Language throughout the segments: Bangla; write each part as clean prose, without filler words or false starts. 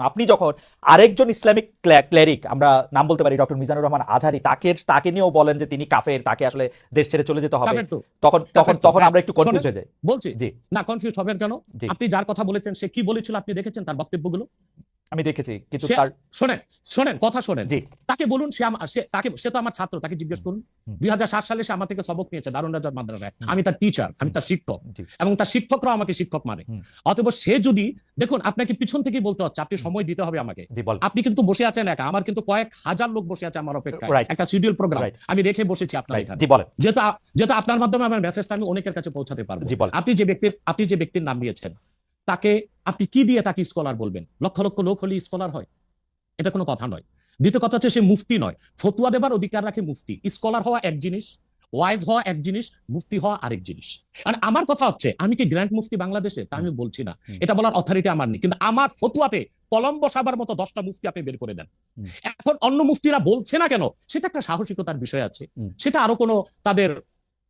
আপনি যখন আরেকজন ইসলামিক ক্লেরিক, আমরা নাম বলতে পারি ডক্টর মিজানুর রহমান আজহারি, তাকে নিয়েও বলেন যে তিনি কাফের, তাকে আসলে দেশ ছেড়ে চলে যেতে হবে, তখন তখন তখন আমরা একটু কনফিউজ হয়ে যাই। বলছি জি না, কনফিউজ হবেন কেন? জি, আপনি যার কথা বলেছেন সে কি বলেছিল আপনি দেখেছেন তার বক্তব্যগুলো? আমি দেখেছি, কিন্তু তার শোনেন শোনেন কথা শোনেন। জি তাকে বলুন, সে তো আমার ছাত্র, তাকে জিজ্ঞেস করুন। 2007 সালে সে আমার থেকে সবক নিয়েছে দারুন রাজার মাদ্রাসায়। আমি তার টিচার, আমি তার শিক্ষক, জি এবং তার শিক্ষকরাও আমাকে শিক্ষক মানে। অতএব সে যদি, দেখুন আপনাকে পিছন থেকেই বলতে হচ্ছে, আপনি সময় দিতে হবে আমাকে। জি বল। আপনি কিন্তু বসে আছেন একা, আমার কিন্তু কয়েক হাজার লোক বসে আছে আমার অপেক্ষায়, রাইট একটা শিডিউল প্রোগ্রাম রাইট আমি রেখে বসেছি আপনার এখানে। জি বলেন। যেহেতু আপনার মাধ্যমে আমার মেসেজটা আমি অনেকের কাছে পৌঁছাতে পারবো। জি বল। আপনি যে ব্যক্তির নাম নিয়েছেন, তাকে আপনি কি দিয়ে তাকে স্কলার বলবেন? লক্ষ লক্ষ লোক হলে স্কলার হয়? এটা কোনো কথা নয়। দ্বিতীয় কথা হচ্ছে সে মুফতি নয়, ফতুয়া দেবার অধিকার রাখে মুফতি। স্কলার হওয়া এক জিনিস, ওয়াইজ হওয়া এক জিনিস, মুফতি হওয়া আরেক জিনিস। আর আমার কথা হচ্ছে, আমি কি গ্র্যান্ড মুফতি বাংলাদেশে? তা আমি বলছি না, এটা বলার অথরিটি আমার নেই, কিন্তু আমার ফতুয়াতে কলম বসাবার মতো 10টা মুফতি আপনি বের করে দেন। এখন অন্য মুফতিরা বলছে না কেন, সেটা একটা সাহসিকতার বিষয় আছে, সেটা আরো কোনো তাদের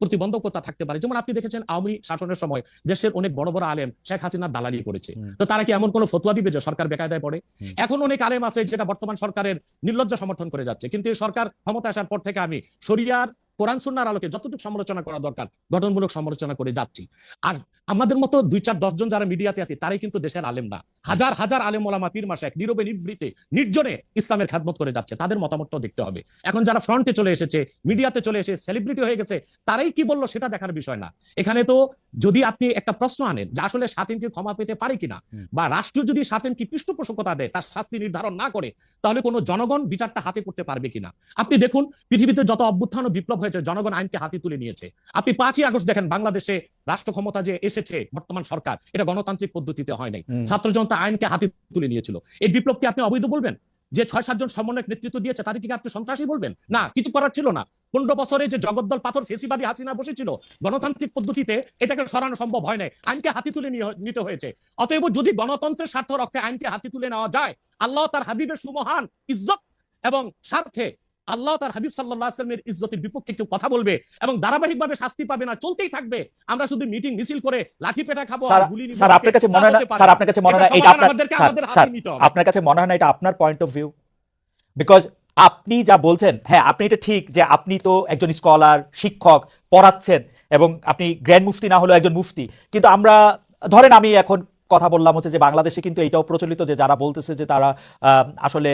প্রতিবন্ধকতা থাকতে পারে। যেমন আপনি দেখেছেন আওয়ামী শাসনের সময় দেশের অনেক বড় বড় আলেম শেখ হাসিনার দালালি করেছে, তো তারা কি এমন কোনো ফতুয়া দিবে যে সরকার বেকায়দায় পড়ে? এখন অনেক আলেম আছে যেটা বর্তমান সরকারের নির্লজ্জ সমর্থন করে যাচ্ছে, কিন্তু এই সরকার ক্ষমতা আসার পর থেকে আমি শরিয়ার কোরআন সুন্নাহর আলোকে যতটুকু সমালোচনা করা দরকার গঠনমূলক সমালোচনা করে যাচ্ছি। আর আমাদের মতো 2-4-10 জন যারা মিডিয়াতে আছে তারাই কিন্তু দেশের আলেম না। হাজার হাজার আলেম ওলামা পীর মাশায়েখ নীরবে নিভৃতে নির্জনে ইসলামের খেদমত করে যাচ্ছে, তাদের মতামতটাও দেখতে হবে। এখন যারা ফ্রন্টে চলে এসেছে, মিডিয়াতে চলে এসে সেলিব্রিটি হয়ে গেছে, তারাই কি বললো সেটা দেখার বিষয় না। এখানে তো যদি আপনি একটা প্রশ্ন আনেন যে আসলে স্বাধীন কি ক্ষমা পেতে পারে কিনা, বা রাষ্ট্র যদি স্বাধীন কি পৃষ্ঠপোষকতা দেয়, তার শাস্তি নির্ধারণ না করে, তাহলে কোনো জনগণ বিচারটা হাতে করতে পারবে কিনা? আপনি দেখুন পৃথিবীতে যত অভ্যুত্থান ও বিপ্লব হয়েছে জনগণ আইনকে হাতে তুলে নিয়েছে। আপনি 5ই আগস্ট দেখেন, বাংলাদেশে রাষ্ট্র ক্ষমতা যে এসেছে বর্তমান সরকার, এটা গণতান্ত্রিক পদ্ধতিতে হয় নাই, ছাত্র জনতা আইনকে হাতে তুলে নিয়েছিল। এই বিপ্লবকে আপনি অবৈধ বলবেন? যে 6-7 জন সমন্বয়ক নেতৃত্ব দিয়েছে তাদেরকে আপনি সন্ত্রাসী বলবেন? না, কিছু করার ছিল না। 15 বছরে যে জগদ্দল পাথর ফেসিবাদী হাসিনা বসেছিল, গণতান্ত্রিক পদ্ধতিতে এটাকে সরানো সম্ভব হয় নাই, আইনকে হাতে তুলে নিতে হয়েছে। অতএব যদি গণতন্ত্রের স্বার্থ রক্ষে আইনকে হাতে তুলে নেওয়া যায়, আল্লাহ তার হাবিবের সুমহান ইজ্জত এবং স্বার্থে, আল্লাহ তার হাবিব সাল্লাল্লাহু আলাইহি ওয়াসাল্লামের ইজ্জতের বিপক্ষে কেউ কথা বলবে এবং ধারাবাহিকভাবে শাস্তি পাবে না, চলতেই থাকবে। আমরা শুধু মিটিং মিছিল করে লাঠি পেটা খাবো আর গুলি নিব। স্যার আপনার কাছে মনে হয় না, স্যার আপনার কাছে মনে হয় না এটা আপনার কাছে মনে হয় না এটা আপনার পয়েন্ট অফ ভিউ? বিকজ আপনি যা বলছেন, হ্যাঁ আপনি এটা ঠিক যে আপনি তো একজন স্কলার, শিক্ষক, পড়াচ্ছেন, এবং আপনি গ্র্যান্ড মুফতি না হলেও একজন মুফতি। কিন্তু আমরা ধরেন, আমি এখন কথা বললাম হচ্ছে যে বাংলাদেশে কিন্তু এটাও প্রচলিত যে যারা বলতেছে যে তারা আসলে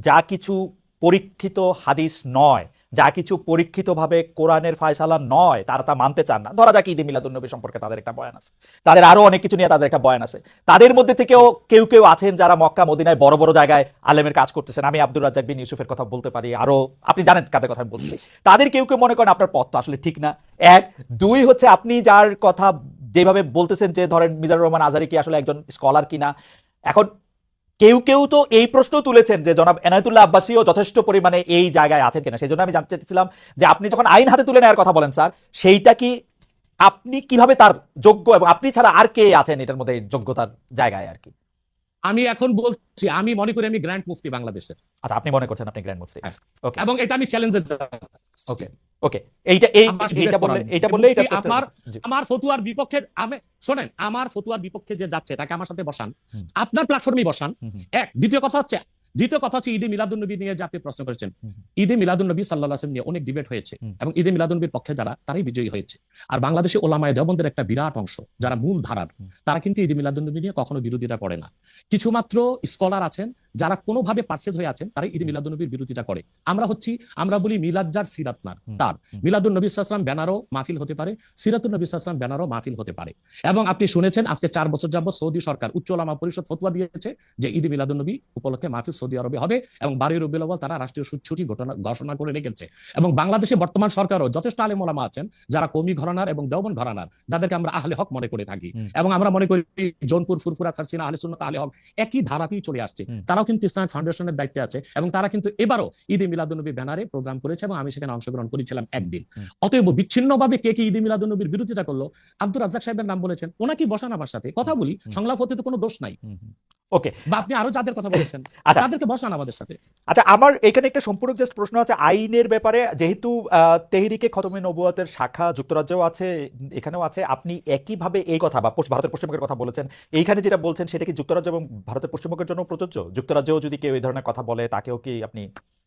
যা কিছু পরীক্ষিত হাদিস নয়, যা কিছু পরীক্ষিতভাবে কোরআনের ফায়সালা নয়, তারা তা মানতে চান না। ধরা যাক ঈদে মিলাদুন্নবী সম্পর্কে তাদের একটা বয়ান আছে, তাদের আরো অনেক কিছু নিয়ে তাদের একটা বয়ান আছে। তাদের মধ্যে থেকেও কেউ কেউ আছেন যারা মক্কা মদিনায় বড় বড় জায়গায় আলেমের কাজ করতেছেন। আমি আব্দুর রাজ্জাক বিন ইউসুফের কথা বলতে পারি, আরো আপনি জানেন কাদের কথা আমি বলছি। তাদের কেউ কেউ মনে করেন আপনার পথ তো আসলে ঠিক না। 1 2 হচ্ছে আপনি যার কথা যেভাবে বলতেছেন যে ধরেন মিজানুর রহমান আজহারি কি আসলে একজন স্কলার কিনা। এখন কেউ কেউ তো এই প্রশ্ন তুলেছেন যে জনাব এনায়েতুল্লাহ আব্বাসীও যথেষ্ট পরিমাণে এই জায়গায় আছেন কিনা। সেই জন্য আমি জানতে চাইছিলাম যে আপনি যখন আইন হাতে তুলে নেওয়ার কথা বলেন স্যার, সেইটা কি আপনি কিভাবে তার যোগ্য, এবং আপনি ছাড়া আর কে আছেন এটার মধ্যে যোগ্যতার জায়গায় আর কি? আমি এখন বলছি, আমি মনে করি আমি গ্র্যান্ড মুফতি বাংলাদেশের। আচ্ছা, আপনি মনে করছেন আপনি গ্র্যান্ড মুফতি? ওকে, এবং এটা আমি চ্যালেঞ্জের। ওকে ওকে, এইটা বললে আমার ফতুয়ার বিপক্ষে, আমি শোনেন, আমার ফতুয়ার বিপক্ষে যে যাচ্ছে তাকে আমার সাথে বসান, আপনার প্ল্যাটফর্মে বসান। এক, দ্বিতীয় কথা হচ্ছে ঈদে মিলাদুন্নবী নিয়ে যে আপনি প্রশ্ন করেছেন, ঈদে মিলাদুন্নবী সাল্লাল্লাহু আলাইহি ওয়াসাল্লাম নিয়ে অনেক ডিবেট হয়েছে, এবং ঈদে মিলাদুন্নবীর পক্ষে যারা, তারাই বিজয়ী হয়েছে। আর বাংলাদেশে ওলামায়ে দেওবন্দের একটা বিরাট অংশ যারা মূল ধারার, তারা কিন্তু ঈদে মিলাদুন্নবী নিয়ে কখনো বিরোধিতা করে না। কিছু মাত্র স্কলার আছেন যারা কোনোভাবে পার্সেজ হয়ে আছেন, তারা ঈদে মিলাদুন্নবীর বিরোধিতা করে। আমরা বলি মিলাদ যার সিরাত নার তার, মিলাদুন নবী সাল্লাল্লাহু আলাইহি ওয়াসাল্লাম ব্যানারও মাহফিল হতে পারে, সিরাতুন নবী সাল্লাল্লাহু আলাইহি ওয়াসাল্লাম ব্যানারও মাহফিল হতে পারে। এবং আপনি শুনেছেন আজকে 4 বছর যাবত সৌদি সরকার উচ্চ ওলামা পরিষদ ফতোয়া দিয়েছে যে ঈদে মিলাদুন্নবী উপলক্ষে মাহফিল সৌদি আরবে হবে, এবং 12 রবিউল আউয়াল তারা রাষ্ট্রীয় ছুটি ঘোষণা করে রেখেছে। এবং বাংলাদেশে বর্তমান সরকারও যথেষ্ট আলেম ওলামা আছেন যারা কওমি ঘরানার এবং দেওবন্দ ঘরানার, যাদেরকে আমরা আহলে হক মনে করে থাকি, এবং আমরা মনে করি জৌনপুর, ফুরফুরা, সারসিনা, আহলে সুন্নাত, আহলে হক একই ধারাতেই চলে আসছে। তারাও কিন্তু ইসলামিক ফাউন্ডেশনের দায়িত্বে আছে, এবং তারা কিন্তু এবারও ঈদে মিলাদুন্নবী ব্যানারে প্রোগ্রাম করেছে, এবং আমি সেখানে অংশগ্রহণ করেছিলাম একদিন। অতএব বিচ্ছিন্নভাবে কে ঈদে মিলাদুন্নবীর বিরোধিতা করলো, আব্দুর রাজ্জাক সাহেবের নাম বলেছেন, ওনাকে বসান আমার সাথে কথা বলি, সংলাপ হতে তো কোনো দোষ নাই। ওকে, বা আপনি আরো যাদের কথা বলেছেন আচ্ছা তাদেরকে বসান আমাদের সাথে। আচ্ছা, আমার এখানে একটা সম্পূর্ণ জাস্ট প্রশ্ন আছে আইনের ব্যাপারে, যেহেতু তেহরিকে খতমে নবুয়তের শাখা যুক্তরাজ্যেও আছে, এখানেও আছে, আপনি একইভাবে এই কথা বা ভারতের পশ্চিমবঙ্গের কথা বলেছেন, এইখানে যেটা বলছেন সেটা কি যুক্তরাজ্য এবং ভারতের পশ্চিমবঙ্গের জন্য প্রযোজ্য? যুক্তরাজ্যেও যদি কেউ এই ধরনের কথা বলে তাকেও কি আপনি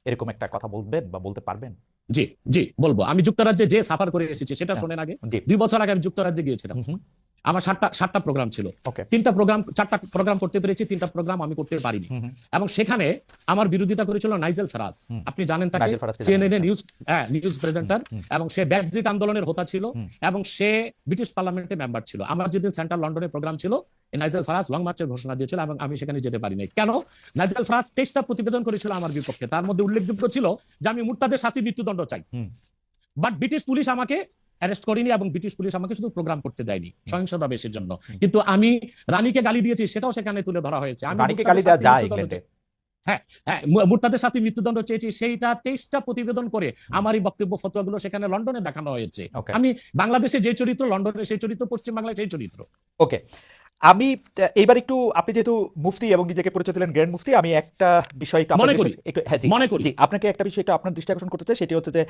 এরকম একটা কথা বলবেন বা বলতে পারবেন? জি জি বলবো। আমি যুক্তরাজ্যে যে সাফার করে এসেছি সেটা হ্যাঁ, শোনেন আগে। জি, 2 বছর আগে আমি যুক্তরাজ্যে গিয়েছিলাম। হুম, আমার সাতটা প্রোগ্রাম ছিল। ওকে, 4টা প্রোগ্রাম করতে পেরেছি, 3টা প্রোগ্রাম আমি করতে পারিনি। হুম, এবং সেখানে আমার বিরোধিতা করেছিল নাইজেল ফারাজ। হুম, আপনি জানেন তাকে, নাইজেল ফারাজকে জানেন, সিএনএন হ্যাঁ, নিউজ প্রেজেন্টার, হুম, এবং সে ব্রেক্সিট আন্দোলনের হোতা ছিল, হুম, এবং সে ব্রিটিশ পার্লামেন্টে মেম্বার ছিল। আমার যেদিন সেন্ট্রাল লন্ডনে প্রোগ্রাম ছিল, নাইজেল ফারাজ লং মার্চের ঘোষণা দিয়েছিল এবং আমি সেখানে যেতে পারিনি। কেন? নাইজেল ফারাজ 23টা প্রতিবেদন করেছিল আমার বিপক্ষে, তার মধ্যে উল্লেখযোগ্য ছিল যে আমি মুরতাদের শাস্তি মৃত্যুদণ্ড চাই। হুম, বাট ব্রিটিশ পুলিশ আমাকে অ্যারেস্ট করেনি এবং ব্রিটিশ পুলিশ আমাকে শুধু প্রোগ্রাম করতে দেয়নি সহিংসতা বেশের জন্য। কিন্তু আমি রানীকে গালি দিয়েছি, সেটাও সেখানে তুলে ধরা হয়েছে। আমি রানীকে মুরতাদের গালি দেওয়া শাস্তি যায় মৃত্যুদণ্ড ইংল্যান্ডে? চাই। হ্যাঁ হ্যাঁ, মুরতাদের সাথে মৃত্যুদণ্ড চেয়েছি, সেইটা 23টা প্রতিবেদন করে আমারই বক্তব্য ফতোয়াগুলো সেখানে লন্ডনে দেখানো হয়েছে। ওকে, আমি বাংলাদেশে যে চরিত্র, লন্ডনে সেই চরিত্র, পশ্চিম বাংলায় সেই চরিত্র। ওকে, আমি এইবার একটু, আপনি যেহেতু মুফতি এবং নিজেকে পরিচয় দিলেন গ্র্যান্ড মুফতি, আমি একটা বিষয় একটু মনে করি একটু, হ্যাঁ জি, মনে করি জি, আপনাকে একটা বিষয় একটু আপনার দৃষ্টি আকর্ষণ করতে চাই, সেটি হচ্ছে যে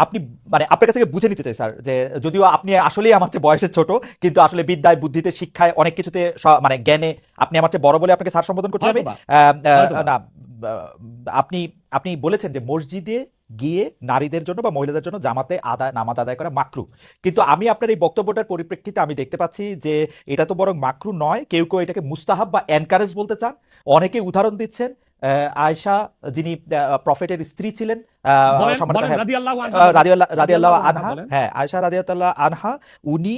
আপনি মানে আপনার কাছ থেকে বুঝে নিতে চাই স্যার, যে যদিও আপনি আসলেই আমার চেয়ে বয়সে ছোট, কিন্তু আসলে বিদ্যায়, বুদ্ধিতে, শিক্ষায়, অনেক কিছুতে মানে জ্ঞানে আপনি আমার চেয়ে বড় বলে আপনাকে স্যার সম্বোধন করছি আমি। হয়তোবা না, আপনি আপনি বলেছেন যে মসজিদে গিয়ে নারীদের জন্য বা মহিলাদের জন্য জামাতে নামাজ আদায় করা মাকরু, কিন্তু আমি আপনার এই বক্তব্যটার পরিপ্রেক্ষিতে আমি দেখতে পাচ্ছি যে এটা তো বরং মাকরু নয়, কেউ কেউ এটাকে মুস্তাহাব বা এনকারেজ বলতে চান। অনেকে উদাহরণ দিচ্ছেন আয়েশা, যিনি প্রফেটের স্ত্রী ছিলেন, রাদিয়াল্লাহু আনহা, রাদিয়াল্লাহু আনহা, বলেন। হ্যাঁ আয়েশা রাদিয়াল্লাহু আনহা, উনি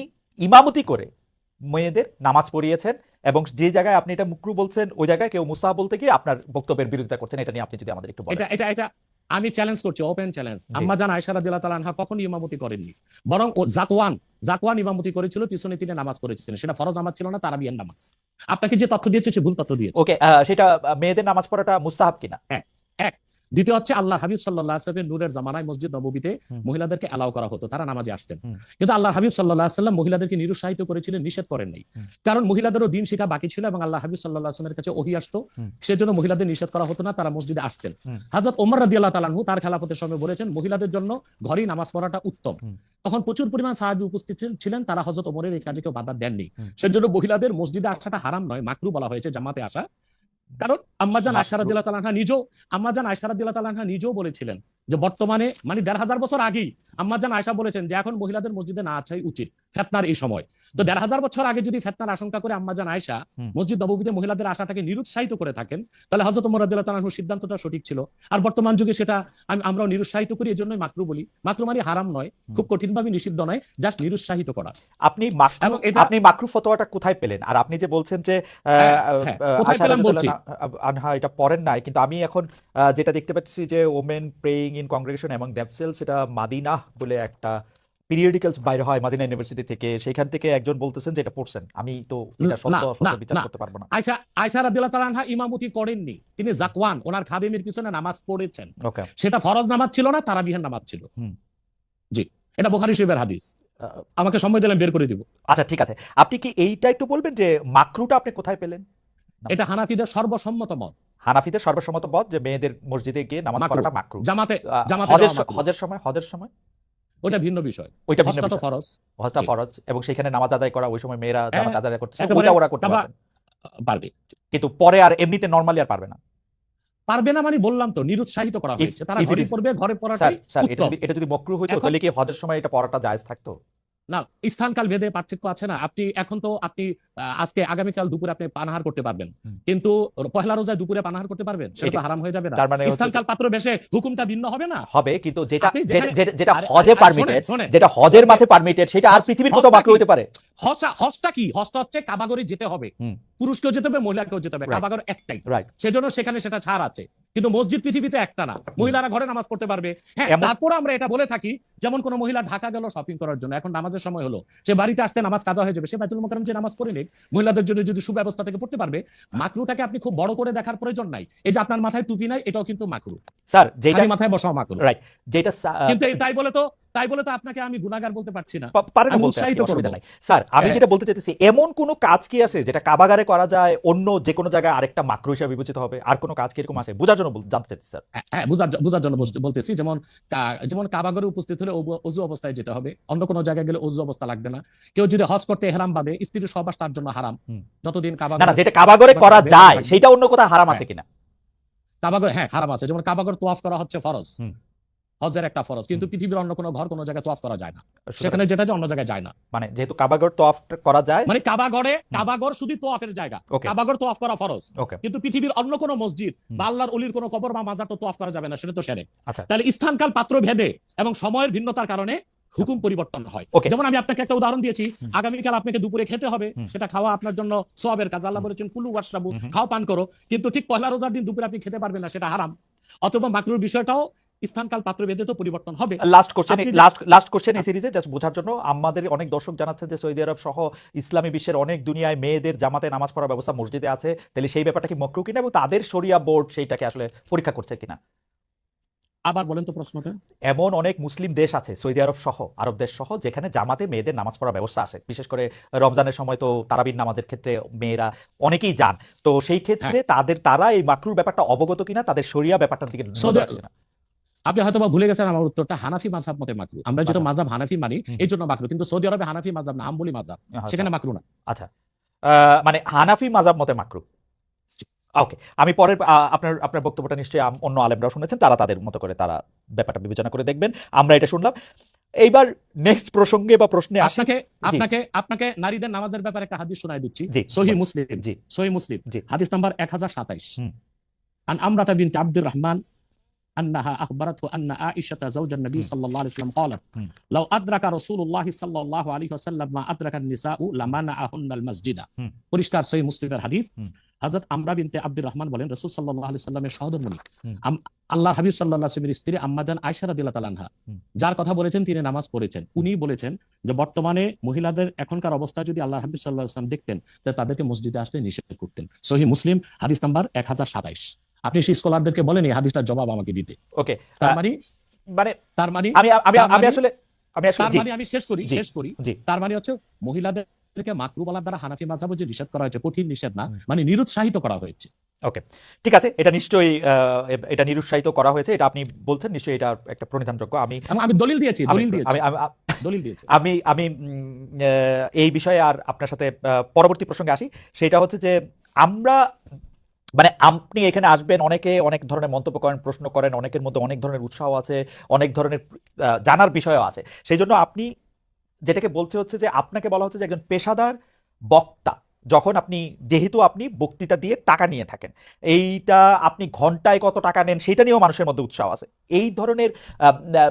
ইমামতি করে মেয়েদের নামাজ পড়িয়েছেন, এবং যে জায়গায় আপনি এটা মুকরু বলছেন ওই জায়গায় কেউ মুস্তাহাব বলতে গিয়ে আপনার বক্তব্যের বিরোধিতা করছেন। এটা নিয়ে আপনি যদি আমাদের একটু বলেন। এটা আমি চ্যালেঞ্জ করছি, ওপেন চ্যালেঞ্জ। জি, আম্মা জান আয়েশা রাদিয়াল্লাহু তাআলা আনহা কখনো ইমামতি করেননি, বরং ও জাকওয়ান ইমামতি করেছিল, পিছনে তিনি নামাজ পড়েছিলেন। সেটা ফরজ নামাজ ছিল না, তারাবিয়ার নামাজ। আপনাকে যে তথ্য দিয়েছে সে ভুল তথ্য দিয়েছে। ওকে, সেটা মেয়েদের নামাজ পড়াটা মুস্তাহাব কিনা? এক এক দ্বিতীয় হচ্ছে, আল্লাহ হাবিব সাল্লাল্লাহু আলাইহি ওয়াসাল্লামের নূরের জামানায় মসজিদ নববীতে হুম, মহিলাদেরকে অ্যালাউ করা হতো, তারা নামাজে আসতেন। হুম, কিন্তু আল্লাহ হাবিব সাল্লাল্লাহু আলাইহি ওয়াসাল্লাম মহিলাদেরকে নিরুৎসাহিত করেছিলেন, নিষেধ করেন নাই। হুম, কারণ মহিলাদেরও দিন শেখা বাকি ছিল এবং আল্লাহ হাবিব সাল্লাল্লাহু আলাইহি ওয়াসাল্লামের কাছে ওহী আসতো, হুম, সেজন্য মহিলাদের নিষেধ করা হতো না, তারা মসজিদে আসতেন। হুম, হযরত ওমর রাদিয়াল্লাহু তাআলা আনহু তার খেলাফতের সময় বলেছেন মহিলাদের জন্য ঘরেই নামাজ পড়াটা উত্তম। হুম, তখন প্রচুর পরিমাণ সাহাবী উপস্থিত ছিলেন, তারা হযরত ওমরের এই কাজে কেউ বাধা দেননি। হুম, সেজন্য মহিলাদের মসজিদে আসাটা হারাম নয়, মাকরু বলা হয়েছে জামাতে আসা। কারণ আম্মাজান আয়েশা মাকরু, রাদিয়াল্লাহু তাআলা আনহা নিজেও বলেছিলেন যে বর্তমানে মানে 1500 বছর আগেই আম্মাজান আয়েশা বলেছেন যে এখন মহিলাদের মসজিদে না আসাই উচিত ফিতনার এই সময়। তো 1500 বছর আগে যদি ফিতনার আশঙ্কা করে আম্মাজান আয়েশা হুম, মসজিদ নববীতে মহিলাদের আশাটাকে নিরুৎসাহিত করে থাকেন, তাহলে হযরত ওমর রাদিয়াল্লাহু তাআলা আনহুর সিদ্ধান্তটা সঠিক ছিল। আর বর্তমান যুগে সেটা আমরাও নিরুৎসাহিত করি, এজন্যই মাকরু বলি। মাকরু মানে হারাম নয়, খুব কঠিনভাবে নিষিদ্ধ নয়, জাস্ট নিরুৎসাহিত করা। আপনি মাকরু, এবং এটা আপনি মাকরু ফতোয়াটা কোথায় পেলেন? আর আপনি যে বলছেন যে হ্যাঁ, হ্যাঁ, কোথায় আয়েশা পেলাম রাদিয়াল্লাহু বলছি। আনহা এটা পড়েন নাই, কিন্তু আমি এখন যেটা দেখতে পাচ্ছি যে ওমেন প্রেইং ইন কংগ্রেগেশন এবং দেমসেলস, এটা মাদিনাহ বলে একটা পিরিয়ডিক্যালস বাইরে হয় মাদিনা ইউনিভার্সিটি থেকে, সেখান থেকে একজন বলতেছেন যে এটা পড়ছেন। আমি তো এটা না সত্য না বিচার না, করতে পারবো না। আয়েশা রাদিয়াল্লাহু তাআলা আনহা ইমামতি করেননি, তিনি জাকওয়ান ওনার খাদেমের পিছনে নামাজ পড়েছেন। ওকে, সেটা ফরজ নামাজ ছিল না, তারাবিহের নামাজ ছিল। হুম, জি, এটা বুখারী শরীফের হাদিস। আহ, আমাকে সময় দিলেন, বের করে দিব। আচ্ছা ঠিক আছে, আপনি কি এইটা একটু বলবেন যে মাকরুটা আপনি কোথায় পেলেন? এটা হানাফিদের সর্বসম্মত মত, হানাফিদের সর্বসম্মত মত যে মেয়েদের মসজিদে গিয়ে নামাজ মাকরু। পড়াটা মাকরু। জামাতে জামাতে হজের যাওয়া মাকরু। হজের সময় ওটা ভিন্ন বিষয়, ওইটা ভিন্ন হজটা তো বিষয়, ফরজ। হজটা জি, ফরজ, এবং সেখানে নামাজ আদায় করা ওই সময় মেয়েরা হ্যাঁ, জামাত আদায় করতেছে, একেবারে। ওইটা ওরা করতে তারপর পারবেন, পারবে কিন্তু পরে আর এমনিতে নরমালি আর পারবে না। পারবে না মানে বললাম তো নিরুৎসাহিত করা ইফ হয়েছে, তারা ইফ ইট ঘরে ইজ, পড়বে, ঘরে স্যার পড়াটাই স্যার উত্তম। এটা যদি মকরু হইতো এখন তাহলে কি হজের সময় এটা পড়াটা জায়েজ থাকতো? না, স্থানকাল ভেদে পার্থক্য আছে না। আপনি এখন তো আপনি আজকে আগামীকাল দুপুরে আপনি পানাহার করতে পারবেন, হুম, কিন্তু পহেলা রোজায় দুপুরে পানাহার করতে পারবেন? সেটা তো এটা হারাম হয়ে যাবে না? তার মানে হচ্ছে স্থানকাল পাত্র বেশে হুকুমটা ভিন্ন হবে না? হবে, কিন্তু যেটা আপনি যেখানে যেটা আরে হজে আরে পারমিটেড, শোনেন, যেটা হজের ওকে, মাঠে পারমিটেড, সেটা আর পৃথিবীর কোথাও হজটা বাকি কি? হইতে পারে? হজটা কি? হজটা হচ্ছে কাবাগরে যেতে হবে, হুম, পুরুষকেও যেতে হবে, মহিলাকেও যেতে হবে, রাইট, কাবাগর একটাই। রাইট, সেজন্য সেখানে সেটা ছাড় আছে, কিন্তু মসজিদ পৃথিবীতে একটা না, মহিলারা ঘরে নামাজ পড়তে পারবে। হ্যাঁ, এমন তারপর আমরা এটা বলে থাকি, যেমন কোন মহিলা ঢাকা গেল শপিং করার জন্য, এখন নামাজের সময় হলো, সে বাড়িতে আসতে নামাজ কাজা হয়ে যাবে, সে বাইতুল মোকাররম যে নামাজ পড়ে নিক, মহিলাদের জন্য যদি সুব্যবস্থা থেকে পড়তে পারবে। মাকরুটাকে আপনি খুব বড় করে দেখার প্রয়োজন নাই। এই যে আপনার মাথায় টুপি নাই, এটাও কিন্তু মাকরু, স্যার যেটা খালি মাথায় বসাও মাকরু। রাইট, যেটা কিন্তু তাই বলে তো তাই বলে তো আপনাকে আমি গুনাহগার বলতে পারছি না, পারেন না আমি বলতে, আর কি, উৎসাহিত অসুবিধা করব। নাই। স্যার, আমি হ্যাঁ, যেটা বলতে চাইতেছি, এমন কোনো কাজ কি আছে যেটা কাবাগারে করা যায়, অন্য যে কোনো জায়গায় আরেকটা মাকরু হিসেবে বিবেচিত হবে? আর কোনো কাজ কি এরকম আছে? বোঝার জন্য জানতে চাইছি স্যার। হ্যাঁ, বোঝার জন্য বলতেছি, যেমন যেমন কাবাগরে উপস্থিত হলে অজু অবস্থায় যেতে হবে, অন্য কোনো জায়গায় গেলে অজু অবস্থা লাগবে না। কেউ যদি হজ করতে এহরাম বাঁধে, স্ত্রীর সহবাস তার জন্য হারাম হুম। যতদিন না কাবাগরে না, যেটা কাবাগরে করা বেড়াতে যায় থাকবে। সেটা অন্য কোথাও হারাম আছে হ্যাঁ, কিনা? কাবাগর, হ্যাঁ, হারাম আছে। যেমন কাবাগর তোয়াফ করা হচ্ছে ফরজ, হুম। হজের একটা ফরজ, কিন্তু হুম। পৃথিবীর অন্য কোনো ঘর কোনো জায়গায় তোয়াফ করা যায় না। সুতরাং সেখানে যেটা যে অন্য জায়গায় যায় না। মানে যেহেতু কাবাগর তো অফ করা যায়। মানে কাবাগরে, হুম। কাবাগর শুধু তোয়াফের জায়গা, ওকে কাবাগর তোয়াফ করা ফরজ, ওকে। কিন্তু পৃথিবীর অন্য কোনো মসজিদ হুম। বা আল্লাহর অলির কোনো কবর বা মাজার তো তোয়াফ করা যাবে না, সেটা তো সেরে। আচ্ছা তাহলে স্থানকাল পাত্র ভেদে এবং সময়ের ভিন্নতার কারণে হুকুম পরিবর্তন হয়। ওকে। যেমন আমি আপনাকে একটা উদাহরণ দিয়েছি, হুম। আগামীকাল আপনাকে দুপুরে খেতে হবে, হুম। সেটা খাওয়া আপনার জন্য সওয়াবের কাজ। আল্লাহ হুম। বলেছেন কুলু ওয়াশরাবু, হুম। খাও পান করো, কিন্তু ঠিক পহেলা রোজার দিন দুপুরে আপনি খেতে পারবেন না, সেটা হারাম। অথবা মাকরুর বিষয়টাও স্থানকাল পাত্র ভেদে তো পরিবর্তন হবে। লাস্ট কোশ্চেন, আপনি লাস্ট কোশ্চেন এই সিরিজে জাস্ট বোঝার জন্য, আমাদের অনেক দর্শক জানাচ্ছেন যে সৌদি আরব সহ ইসলামী বিশ্বের অনেক দুনিয়ায় মেয়েদের জামাতে নামাজ পড়ার ব্যবস্থা মসজিদে আছে, তাহলে সেই ব্যাপারটা কি মকরু কিনা এবং তাদের শরিয়া বোর্ড সেইটাকে আসলে পরীক্ষা করছে কিনা? আবার বলেন তো প্রশ্নটা। এমন অনেক মুসলিম দেশ আছে সৌদি আরব সহ, আরব দেশ সহ, যেখানে জামাতে মেয়েদের নামাজ পড়ার ব্যবস্থা আছে, বিশেষ করে রমজানের সময় তো তারাবির নামাজের ক্ষেত্রে মেয়েরা অনেকেই যান। তো সেই ক্ষেত্রে তারা এই মাকরুর ব্যাপারটা অবগত কিনা, তাদের শরিয়া ব্যাপারটার দিকে নজর আছে কিনা? আপনি হয়তো ভুলে গেছেন আমার উত্তরটা, হানাফি মাযহাব মতে মাকরু। আমরা যেটা আচ্ছা। মাযহাব হানাফি মানি, হুম। এই জন্য মাকরু, কিন্তু সৌদি আরবে হানাফি মাযহাব না, হাম্বলি মাযহাব, আচ্ছা সেখানে মাকরু না। আচ্ছা। মানে হানাফি মাযহাব মতে মাকরু। ওকে, আমি পরের আপনার আপনার বক্তব্যটা নিশ্চয়ই অন্য আলেমরাও শুনেছেন, তারা তাদের মতো করে তারা ব্যাপারটা বিবেচনা করে দেখবেন। আমরা এটা শুনলাম। এইবার নেক্সট প্রসঙ্গে বা প্রশ্নে আসি। আপনাকে জি আপনাকে আপনাকে নারীদের নামাজের ব্যাপারে একটা হাদিস শোনায় দিচ্ছি, জি সহিহ মুসলিম, জি সহিহ মুসলিম, জি হাদিস নাম্বার 1027। হুম আন আমরাতা বিনতে আব্দুর রহমান أنها أخبرته أن عائشة زوج النبي হুম صلى الله عليه وسلم قالت হুম لو أدرك رسول الله صلى الله عليه وسلم ما أدرك النساء لمنعهن المسجد। হুম পরিষ্কার সহিহ মুসলিমের হাদিস। হুম হযরত আমরা বিনতে আব্দুর রহমান বলেন, রাসূল সাল্লাল্লাহু আলাইহি সাল্লামের সহধর্মিণী হুম আল্লাহর হাবিব সাল্লাল্লাহু আলাইহি ওয়াসাল্লামের স্ত্রী আম্মাজান আয়েশা রাদিয়াল্লাহু তাআলা আনহা, হুম যার কথা বলেছেন তিনি নামাজ পড়েছেন, উনি বলেছেন যে বর্তমানে মহিলাদের এখনকার অবস্থা যদি আল্লাহর হাবিব সাল্লাল্লাহু আলাইহি ওয়াসাল্লাম দেখতেন, তাহলে তাদেরকে মসজিদে আসতে নিষেধ করতেন। সহিহ মুসলিম হাদিস নাম্বার 1027। আপনি সেই স্কলারদেরকে বলেন এই হাদিসটার জবাব আমাকে দিতে। ওকে। তার মানে মানে তার মানে আমি আমি তার আমি মানে আসলে আমি আসলে তার জি মানে আমি শেষ করি জি শেষ করি জি তার মানে হচ্ছে মহিলাদেরকে মাকরু বলার দ্বারা হানাফি মাযহাবে যে নিষেধ করা হয়েছে, কঠিন নিষেধ না, হুম। মানে নিরুৎসাহিত করা হয়েছে। ওকে, ঠিক আছে, এটা নিশ্চয়ই এটা নিরুৎসাহিত করা হয়েছে, এটা আপনি বলছেন, নিশ্চয়ই এটা একটা প্রণিধানযোগ্য। আমি এবং আমি দলিল দিয়েছি, আমি দলিল দিয়েছি, আমি আমি দলিল দিয়েছি। আমি আমি এই বিষয়ে আর আপনার সাথে পরবর্তী প্রসঙ্গে আসি। সেটা হচ্ছে যে আমরা মানে আপনি এখানে আসবেন, অনেকে অনেক ধরনের মন্তব্য করেন, প্রশ্ন করেন, অনেকের মধ্যে অনেক ধরনের উৎসাহ আছে, অনেক ধরনের জানার বিষয়ও আছে। সেই জন্য আপনি যেটাকে বলছে হচ্ছে যে আপনাকে বলা হচ্ছে যে একজন পেশাদার বক্তা, যখন আপনি যেহেতু আপনি বক্তৃতা দিয়ে টাকা নিয়ে থাকেন, এইটা আপনি ঘন্টায় কত টাকা নেন সেটা নিয়েও মানুষের মধ্যে উৎসাহ আছে। এই ধরনের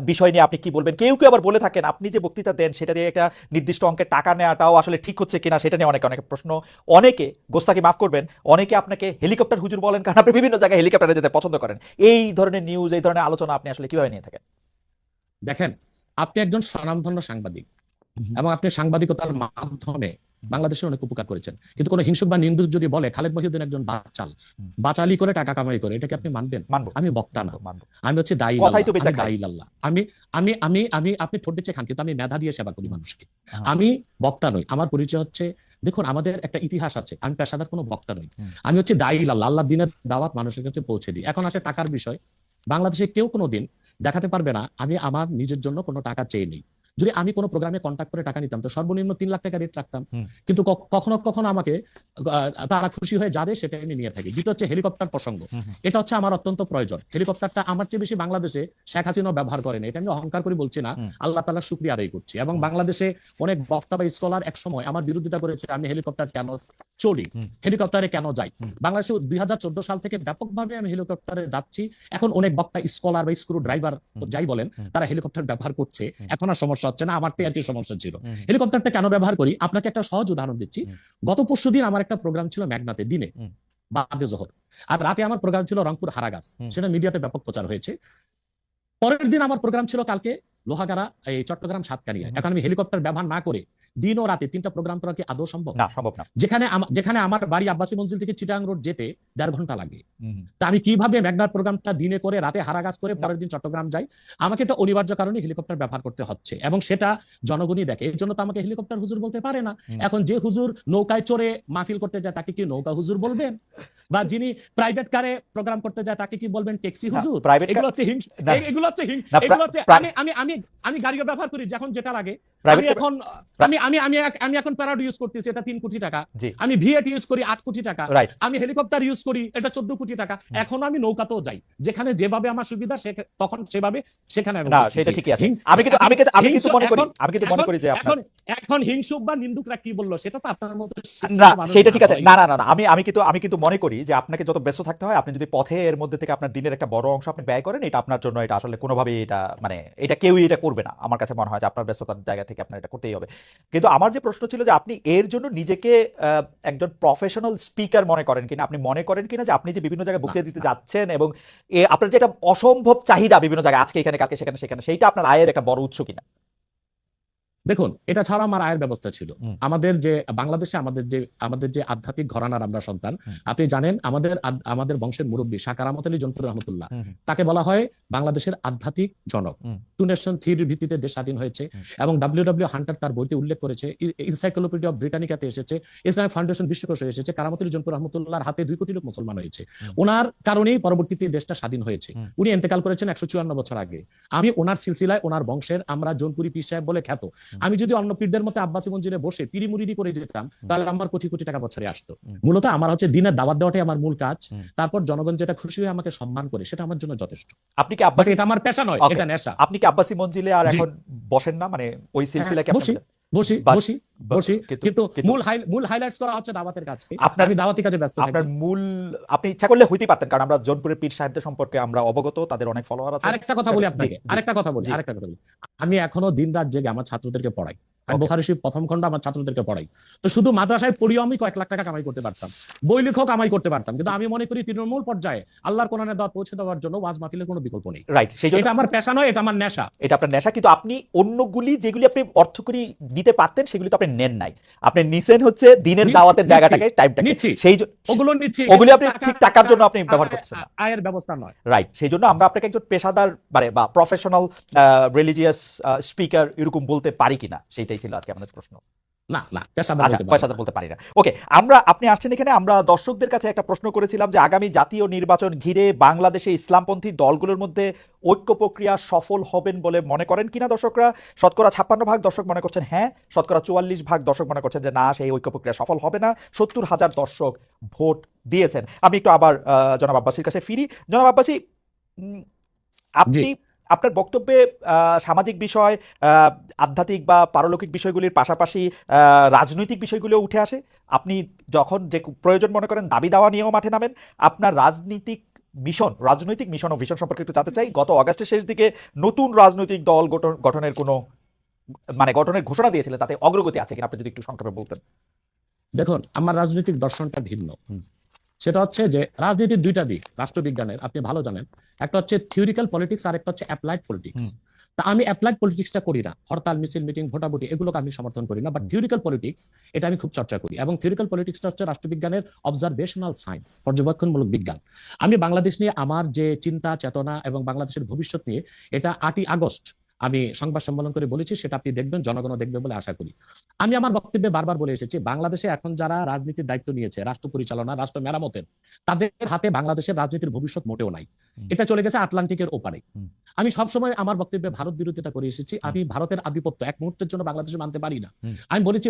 বিষয় নিয়ে আপনি কি বলবেন? কেউ কেউ আবার বলে থাকেন আপনি যে বক্তৃতা দেন সেটা দিয়ে একটা নির্দিষ্ট অঙ্কের টাকা নেওয়াটাও আসলে ঠিক হচ্ছে কিনা, সেটা নিয়ে অনেক অনেক প্রশ্ন। অনেকে, গোস্তাকে মাফ করবেন, অনেকে আপনাকে হেলিকপ্টার হুজুর বলেন, কারণ আপনি বিভিন্ন জায়গায় হেলিকপ্টারে যেতে পছন্দ করেন। এই ধরনের নিউজ, এই ধরনের আলোচনা আপনি আসলে কিভাবে নিয়ে থাকেন? দেখেন, আপনি একজন স্বনামধন্য সাংবাদিক এবং আপনি সাংবাদিকতার মাধ্যমে বাংলাদেশের অনেক উপকার করেছেন, কিন্তু কোনো হিংসুক বা নিন্দুক যদি বলে খালেদ মহিউদ্দিন একজন বাচাল, বাচালি করে টাকা কামাই করে, এটাকে আপনি মানবেন? মানবো, আমি বক্তা না, মানবো। আমি হচ্ছে দায়ী কথাই তো বেচা আল্লাহ, খাই। দায়ী আল্লাহ। আমি আমি আমি আমি আপনি ঠোঁট চেয়ে খান, কিন্তু আমি মেধা দিয়ে সেবা করি মানুষকে। হ্যাঁ। আমি বক্তা নই, আমার পরিচয় হচ্ছে, দেখুন আমাদের একটা ইতিহাস আছে, আমি পেশাদার কোনো বক্তা নই, হুম। আমি হচ্ছে দায়ী আল্লাহ, আল্লাহ দিনের দাওয়াত মানুষের কাছে পৌঁছে দিই। এখন আসে টাকার বিষয়। বাংলাদেশে কেউ কোনোদিন দেখাতে পারবে না আমি আমার নিজের জন্য কোনো টাকা চেয়ে নেই। যদি আমি কোনো প্রোগ্রামে কন্ট্যাক্ট করে টাকা নিতাম, তো সর্বনিম্ন 3 লাখ টাকা রেট রাখতাম, হুম। কিন্তু কখনো কখনো আমাকে তারা খুশি হয়ে যাবে সেটা আমি নিয়ে থাকি। দ্বিতীয় হচ্ছে হেলিকপ্টার প্রসঙ্গ, এটা হচ্ছে আমার অত্যন্ত প্রয়োজন। হেলিকপ্টারটা আমার চেয়ে বেশি বাংলাদেশে শেখ হাসিনা ব্যবহার করেন, এটা আমি অহংকার করে বলছি না, আল্লাহ তাআলার শুকরিয়া আদায় করছি। এবং বাংলাদেশে অনেক বক্তা বা স্কলার এক সময় আমার বিরোধিতা করেছে, আমি হেলিকপ্টার কেন চলি, হেলিকপ্টারে কেন যাই। বাংলাদেশে 2014 সাল থেকে ব্যাপকভাবে আমি হেলিকপ্টারে যাচ্ছি। এখন অনেক বক্তা, স্কলার বা স্ক্রু ড্রাইভার যাই বলেন, তারা হেলিকপ্টার ব্যবহার করছে, এখন আর সমস্যা হচ্ছে না। আমারটাই আর কি সমস্যা ছিল। হেলিকপ্টারটা কেন ব্যবহার করি, আপনাকে একটা সহজ উদাহরণ দিচ্ছি। গত পরশুদিন আমার একটা প্রোগ্রাম ছিল মেঘনাতে, দিনে বাদে জোহর, আর রাতে আমার প্রোগ্রাম ছিল রংপুর হারাগাছ, সেটা মিডিয়াতে ব্যাপক প্রচার হয়েছে। পরের দিন আমার প্রোগ্রাম ছিল কালকে লোহাগাড়া, এই চট্টগ্রাম সাতকানিয়া। এখন আমি হেলিকপ্টার ব্যবহার না করে দিন ও রাতে 3টা প্রোগ্রাম করা কি আদৌ সম্ভব? না, সম্ভব না। যেখানে আমার বাড়ি আব্বাসী মঞ্জিল থেকে চিটাগাং রোড যেতে 1.5 ঘন্টা লাগে। হুম। তা আমি কিভাবে মেঘনার প্রোগ্রামটা দিনে করে রাতে হারাগাছ করে পরের দিন চট্টগ্রাম যাই? আমাকে এটা অনিবার্য কারণে হেলিকপ্টার ব্যবহার করতে হচ্ছে, এবং সেটা জনগণই দেখে। এর জন্য তো আমাকে হেলিকপ্টার হুজুর বলতে পারে না। এখন যে হুজুর নৌকায় চড়ে মাহফিল করতে যায় তাকে কি নৌকা হুজুর বলবেন? বা যিনি প্রাইভেট কারে প্রোগ্রাম করতে যায় তাকে কি বলবেন ট্যাক্সি হুজুর? প্রাইভেট এগুলো হচ্ছে না, এগুলো হচ্ছে না, এগুলো হচ্ছে আমি গাড়িও ব্যবহার করি যখন যেটা লাগে। আমি এখন আমি এখন প্যারাড ইউজ করতেছি, এটা 3 কোটি টাকা। জি, আমি ভিএট ইউজ করি 8 কোটি টাকা। রাইট। আমি হেলিকপ্টার ইউজ করি, এটা 14 কোটি টাকা। এখন আমি নৌকাতেও যাই, যেখানে যেভাবে আমার সুবিধা তখন সেভাবে সেখানে আমি না, উপস্থিত সেটা হই। ঠিকই আছে। আমি কিন্তু মনে করি যে আপনার এখন হিংসুক বা নিন্দুকরা কি বললো সেটা তো আপনার মতো না, সেটা ঠিক আছে। না, না, না, না, আমি কিন্তু মনে করি যে আপনাকে যত ব্যস্ত থাকতে হয়, আপনি যদি পথে এর মধ্যে থেকে আপনার দিনের একটা বড় অংশ আপনি ব্যয় করেন, এটা আপনার জন্য এটা আসলে কোনোভাবেই এটা মানে এটা কেউই এটা করবে না। আমার কাছে মনে হয় যে আপনার ব্যস্ততার জায়গা থেকে আপনার এটা করতেই হবে। কিন্তু আমার যে প্রশ্ন ছিল যে আপনি এর জন্য নিজেকে একজন প্রফেশনাল স্পিকার মনে করেন কিনা, আপনি মনে করেন কিনা যে আপনি যে বিভিন্ন জায়গায় বক্তৃতা দিতে যাচ্ছেন এবং আপনার যেটা অসম্ভব চাহিদা বিভিন্ন জায়গায়, আজকে এখানে কালকে সেখানে সেখানে, সেইটা আপনার আয়ের একটা বড় উৎস কিনা? দেখুন, এটা ছাড়া আমার আয়ের ব্যবস্থা ছিল। আমাদের যে বাংলাদেশে আমাদের যে আধ্যাত্মিক ঘরানার আমরা সন্তান, আপনি জানেন আমাদের বংশের মুরব্বী শাহ কারামত আলী জনপুর রহমতুল্লাহ, তাকে বলা হয় বাংলাদেশের আধ্যাত্মিক জনক। টু নেশন থিওরির ভিত্তিতে দেশ স্বাধীন হয়েছে, এবং ডব্লিউ হান্টার তার বইতে উল্লেখ করেছে, এনসাইক্লোপিডিয়া অফ ব্রিটানিকাতে এসেছে, ইসলামিক ফাউন্ডেশন বিশ্বকোষে এসেছে, কারামত আলী জনপুর রহমতুল্লাহর হাতে 2 কোটি লোক মুসলমান হয়েছে। ওনার কারণেই পরবর্তীতে দেশটা স্বাধীন হয়েছে। উনি ইন্তেকাল করেছেন 154 বছর আগে। আমি ওনার সিলসিলায়, ওনার বংশের আমরা জৌনপুরি পীর সাহেব বলে খ্যাত। আমি যদি অন্য পীরদের মতো আব্বাসী মঞ্জিলে বসে পিরি মুরিদি করে যেতাম, তাহলে আমার কোটি কোটি টাকা বছরে আসতো। মূলত আমার হচ্ছে দিনের দাওয়াত দেওয়াটাই আমার মূল কাজ। তারপর জনগণ যেটা খুশি হয়ে আমাকে সম্মান করে, সেটা আমার জন্য যথেষ্ট। আপনি কি আব্বাসী, এটা আমার পেশা নয়, এটা নেশা। আপনি কি আব্বাসী মঞ্জিলে আর এখন বসেন না, মানে ওই সিলসিলা কি বসি, কিন্তু মূল হাইলাইটস করা হচ্ছে দাওয়াতের কাজকে। আমি দাওয়াতি কাজে ব্যস্ত থাকি। আপনার মূল, আপনি ইচ্ছা করলে হইতে পারতেন, কারণ আমরা জৌনপুরের পীর সাহেবদের সম্পর্কে আমরা অবগত, তাদের অনেক ফলোয়ার আছে। আরেকটা কথা বলি আপনাকে, আরেকটা কথা বলি। আমি এখনো দিন রাত জেগে আমার ছাত্রদেরকে পড়াই। আমি বুখারী শরীফ প্রথম খণ্ড আমার ছাত্রদেরকে পড়াই। তো শুধু মাদ্রাসায় পড়িও আমি কয়েক লাখ টাকা কামাই করতে পারতাম, বই লেখক কামাই করতে পারতাম। কিন্তু আমি মনে করি তৃণমূল পর্যায়ে আল্লাহর কোরআনের দাওয়াত পৌঁছে দেওয়ার জন্য ওয়াজ মাহফিলের কোনো বিকল্প নেই। রাইট, এটা আমার পেশা নয়, এটা আমার নেশা। এটা আপনার নেশা, কিন্তু আপনি অন্যগুলি যেগুলি আপনি অর্থকরী দিতে পারতেন সেগুলি তো আপনি নেন নাই। আপনি নিছেন হচ্ছে দিনের দাওয়াতের জায়গাটাকে, টাইমটাকে, সেই ওগুলি আপনি ঠিক টাকার জন্য আপনি ব্যবহার করছেন না, আয়ের ব্যবস্থা নয়। রাইট। সেই জন্য আমরা আপনাকে একজন পেশাদার বা প্রফেশনাল রিলিজিয়াস স্পিকার এরকম বলতে পারি কিনা, সেটাই ছিল আজকে আমাদের প্রশ্ন। না, পেশাদার বলতে পারি না। ওকে, আপনি আসছেন এখানে, আমরা দর্শকদের কাছে একটা প্রশ্ন করেছিলাম যে আগামী জাতীয় নির্বাচন ঘিরে বাংলাদেশে ইসলামপন্থী দলগুলোর মধ্যে ঐক্য প্রক্রিয়া সফল হবেন বলে মনে করেন কিনা দর্শকরা। শতকরা 56% দর্শক মনে করছেন হ্যাঁ, শতকরা 44% দর্শক মনে করছেন যে না, সেই ঐক্য প্রক্রিয়া সফল হবে না। 70,000 দর্শক ভোট দিয়েছেন। আমি একটু আবার জনাব আব্বাসীর কাছে ফিরি। জনাব আব্বাসী, আপনি আপনার বক্তব্যে সামাজিক বিষয়, আধ্যাত্মিক বা পারলৌকিক বিষয়গুলির পাশাপাশি রাজনৈতিক বিষয়গুলো উঠে আসে। আপনি যখন যে প্রয়োজন মনে করেন দাবি দাওয়া নিয়েও মাঠে নামেন। আপনার রাজনৈতিক মিশন ও ভিশন সম্পর্কে একটু জানতে চাই। গত অগাস্টের শেষ দিকে নতুন রাজনৈতিক দল গঠনের কোনো গঠনের ঘোষণা দিয়েছিলেন, তাতে অগ্রগতি আছে কিনা, আপনি যদি একটু সংক্ষেপে বলতেন। দেখুন, আমার রাজনৈতিক দর্শনটা ভিন্ন। সেটা হচ্ছে যে রাজনীতির 2টা দিক রাষ্ট্রবিজ্ঞানের, আপনি ভালো জানেন। একটা হচ্ছে থিওরিক্যাল পলিটিক্স, আর একটা হচ্ছে অ্যাপ্লাইড পলিটিক্স। তা আমি অ্যাপ্লাইড পলিটিক্সটা করি না, হরতাল মিছিল মিটিং ভোটাভুটি এগুলোকে আমি সমর্থন করি না। বাট থিওরিক্যাল পলিটিক্স এটা আমি খুব চর্চা করি, এবং থিওরিক্যাল পলিটিক্সটা হচ্ছে রাষ্ট্রবিজ্ঞানের অবজারভেশনাল সায়েন্স, পর্যবেক্ষণমূলক বিজ্ঞান। আমি বাংলাদেশ নিয়ে আমার যে চিন্তা চেতনা এবং বাংলাদেশের ভবিষ্যৎ নিয়ে, এটা 8ই আগস্ট আমি সংবাদ সম্মেলন করে বলেছি, সেটা আপনি দেখবেন, জনগণও দেখবে বলে আশা করি। আমি আমার বক্তব্যে বারবার বলে এসেছি, বাংলাদেশে এখন যারা রাজনীতির দায়িত্ব নিয়েছে, রাষ্ট্র পরিচালনা, রাষ্ট্র মেরামতের, তাদের হাতে বাংলাদেশের রাজনীতির ভবিষ্যৎ মোটেও নাই। এটা চলে গেছে আটলান্টিকের ওপারে। আমি সবসময় আমার বক্তব্যে ভারত বিরোধিতা করে এসেছি। আমি ভারতের আধিপত্য এক মুহূর্তের জন্য বাংলাদেশে মানতে পারি না। আমি বলেছি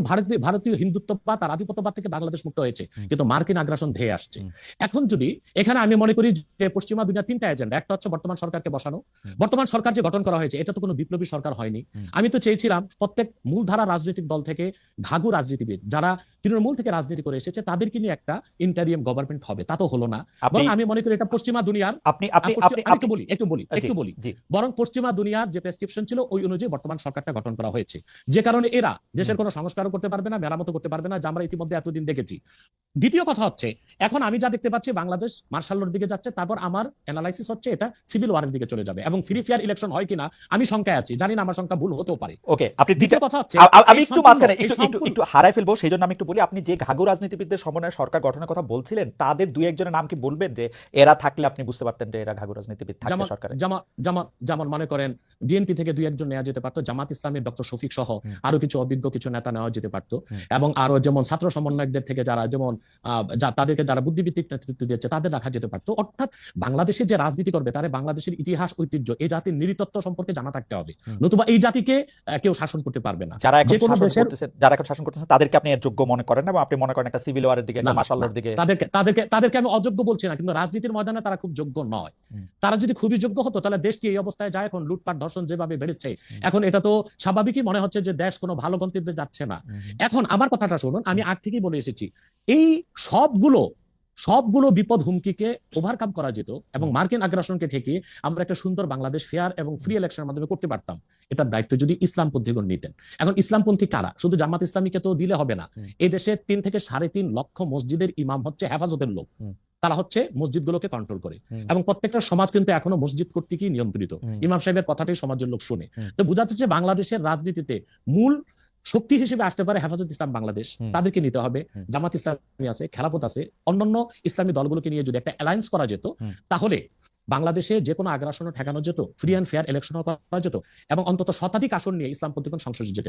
ভারতীয় হিন্দুত্ববাদ আর আধিপত্যবাদ থেকে বাংলাদেশ মুক্ত হয়েছে, কিন্তু মার্কিন আগ্রাসন ধেয়ে আসছে। এখন যদি এখানে আমি মনে করি যে পশ্চিমা দুনিয়ার 3টা এজেন্ডা, একটা হচ্ছে বর্তমান সরকারকে বসানো। বর্তমান সরকার যে গঠন করা হয়েছে, এটা তো কোনো বিপ্লবী সরকার হয়নি। আমি তো চেয়েছিলাম প্রত্যেক মূলধারা রাজনৈতিক দল থেকে ঘাঘু রাজনীতিবিদ যারা তৃণমূল থেকে রাজনীতি করে এসেছে, তাদেরকে নিয়ে একটা ইন্টারিয়াম গভর্নমেন্ট হবে। তা তো হলো না। বরং আমি মনে করি এটা পশ্চিমা দুনিয়ার, একটু বলি, বরং পশ্চিমা দুনিয়ার যে প্রেসক্রিপশন ছিল ওই অনুযায়ী বর্তমান সরকারটা গঠন করা হয়েছে, যে কারণে এরা দেশের কোনো সংস্কারও করতে পারবে না, মেরামত করতে পারবে না, যা আমরা ইতিমধ্যে এতদিন দেখেছি। দ্বিতীয় কথা হচ্ছে, এখন আমি যা দেখতে পাচ্ছি বাংলাদেশ মার্শাল লর দিকে যাচ্ছে। তারপর আমার অ্যানালাইসিস হচ্ছে এটা সিভিল ওয়ারের দিকে চলে যাবে, এবং ফ্রি ফেয়ার ইলেকশন হয় কিনা আমি শঙ্কা আশঙ্কায় আছি, জানি না আমার সংখ্যা ভুল হতেও পারে। ওকে, আপনি দ্বিতীয় কথা হচ্ছে আমি এই একটু সম্পূর্ণ মাঝখানে এই একটু একটু সম্পূর্ণ একটু হারাই ফেলবো, সেই জন্য আমি একটু বলি, আপনি যে ঘাঘু রাজনীতিবিদদের সমন্বয়ে সরকার গঠনের কথা বলছিলেন, তাদের দুই একজনের নাম কি বলবেন, যে এরা থাকলে আপনি বুঝতে পারতেন যে এরা ঘাঘু রাজনীতিবিদ থাকতে যেমন সরকারে? যেমন মনে করেন বিএনপি থেকে দুই একজন নেওয়া যেতে পারতো, জামাত ইসলামের ডক্টর শফিক সহ আরো কিছু অভিজ্ঞ কিছু নেতা নেওয়া যেতে পারতো, এবং আরো যেমন ছাত্র সমন্বয়কদের থেকে যারা যেমন তাদেরকে যারা বুদ্ধিভিত্তিক নেতৃত্ব দিচ্ছে তাদের রাখা যেতে পারতো। অর্থাৎ বাংলাদেশে যে রাজনীতি করবে তারা বাংলাদেশের ইতিহাস ঐতিহ্য এই জাতির নৃতত্ব সম্পর্কে জানা থাকতে হবে, নতুবা এই জাতিকে কেউ শাসন করতে পারবে না। যারা এখন শাসন করতেছেন তাদেরকে আপনি এর যোগ্য মনে করেন না, এবং আপনি মনে করেন একটা সিভিল ওয়ারের দিকে, একটা মার্শাল লর দিকে? তাদেরকে আমি অযোগ্য বলছি না, কিন্তু রাজনীতির ময়দানে তারা খুব যোগ্য নয়। তারা যদি খুবই যোগ্য হতো তাহলে দেশ কি এই অবস্থায় যায়? এখন লুটপাট ধর্ষণ যেভাবে বেড়েছে, এখন এটা তো স্বাভাবিকই মনে হচ্ছে যে দেশ কোনো ভালো গন্তব্যে যাচ্ছে না। এখন আমার কথাটা শুনুন, আমি আগ থেকেই বলে এসেছি, এই সবগুলো বিপদ হুমকিকে ওভারকাম করা যেত এবং মার্কিন আগ্রাসনকে ঠেকিয়ে আমরা একটা সুন্দর বাংলাদেশ ফেয়ার এবং ফ্রি ইলেকশনের মাধ্যমে করতে পারতাম। এটার দায়িত্ব যদি ইসলামপন্থীগণ নিতেন। এখন ইসলামপন্থী কারা? শুধু জামাত ইসলামীকে তো দিলে হবে না। এই দেশে 3 থেকে 3.5 লক্ষ মসজিদের ইমাম হচ্ছে হেফাজতের লোক, তারা হচ্ছে মসজিদগুলোকে কন্ট্রোল করে, এবং প্রত্যেকটা সমাজ কিন্তু এখনো মসজিদ কর্তৃকই নিয়ন্ত্রিত। ইমাম সাহেবের কথাটাই সমাজের লোক শুনে। তো বোঝা যাচ্ছে বাংলাদেশের রাজনীতিতে মূল শক্তি হিসেবে আসতে পারে হেফাজত ইসলাম বাংলাদেশ, তাদেরকে নিতে হবে। জামাত ইসলামী আছে, খেলাফত আছে, অন্যান্য ইসলামী দলগুলোকে নিয়ে যদি একটা অ্যালায়েন্স করা যেত, তাহলে বাংলাদেশে যে কোনো আগ্রাসনও ঠেকানো যেত, ফ্রি অ্যান্ড ফেয়ার ইলেকশনও করা যেত, এবং অন্তত শতাধিক আসন নিয়ে ইসলামপন্থীগণ সংসদে যেতে